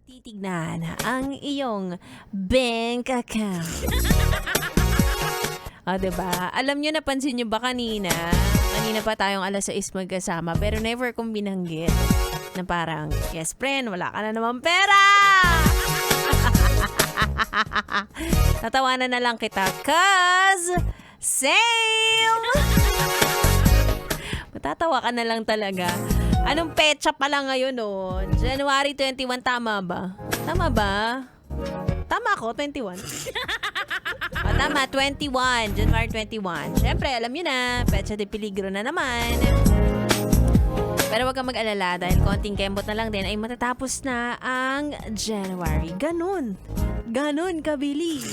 titignan ang iyong bank account. Diba? Alam nyo, napansin nyo ba kanina? Kanina pa tayong 6:00 magkasama pero never kong binanggit na parang, yes friend, wala ka na naman pera! Tatawanan na lang kita cause same! Matatawa ka na lang talaga. Anong petsa pala ngayon nun? January 21, tama ba? Tama ba? Tama ako, 21. Tama, 21. January 21. Siyempre, alam nyo na, petsa de peligro na naman. Pero wag kang mag-alala dahil konting kembot na lang din ay matatapos na ang January. Ganun kabili.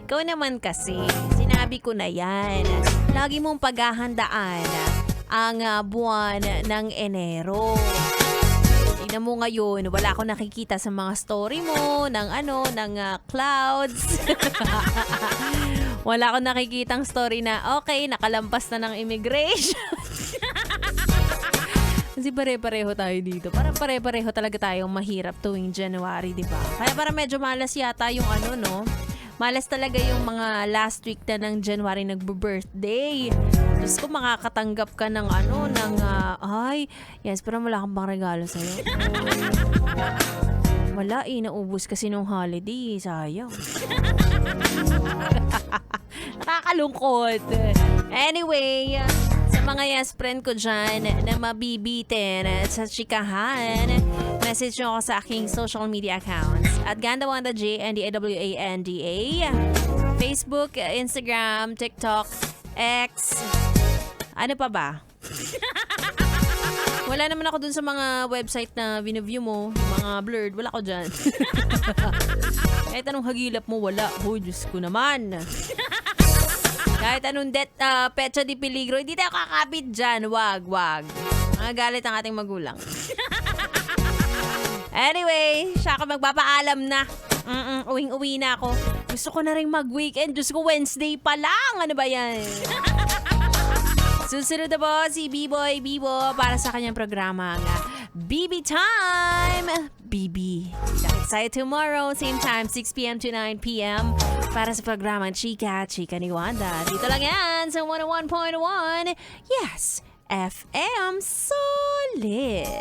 Ikaw naman kasi, sinabi ko na yan. Lagi mong paghahandaan ang buwan ng Enero. Tingnan mo ngayon, wala akong nakikita sa mga story mo ng clouds. Wala akong nakikitang story na okay, nakalampas na ng immigration. Kasi pare-pareho tayo dito. Parang pare-pareho talaga tayong mahirap tuwing January, di ba? Kaya parang medyo malas yata yung malas talaga yung mga last week na ng January nagbo-birthday. Tapos kung makakatanggap ka ng yes, pero wala kang bang regalo sa'yo. Wala naubos kasi nung holiday. Sayang. Nakakalungkot. Anyway, sa mga yes friend ko dyan na mabibitin sa chikahan, message nyo ako sa aking social media accounts at Gandawanda J, NDAWANDA, Facebook, Instagram, TikTok, X, ano pa ba? Wala naman ako dun sa mga website na binaview mo, mga blurred, wala ko dyan. Kahit anong hagilap mo, wala. Oh, Diyos ko naman. Kahit anong petsa di peligro, hindi tayo kakapit dyan. Wag. Mga galit ang ating magulang. Anyway, siya ako magpapaalam na. Uwing-uwi na ako. Gusto ko na rin mag-weekend. Diyos ko, Wednesday pa lang. Ano ba yan? Susunod na po si B-Boy Bibo para sa kanyang programa nga BB Time! BB. Tayo tomorrow, same time, 6 p.m. to 9 p.m. para sa programa Chika ni Wanda. Dito lang yan sa 101.1. Yes, FM Solid.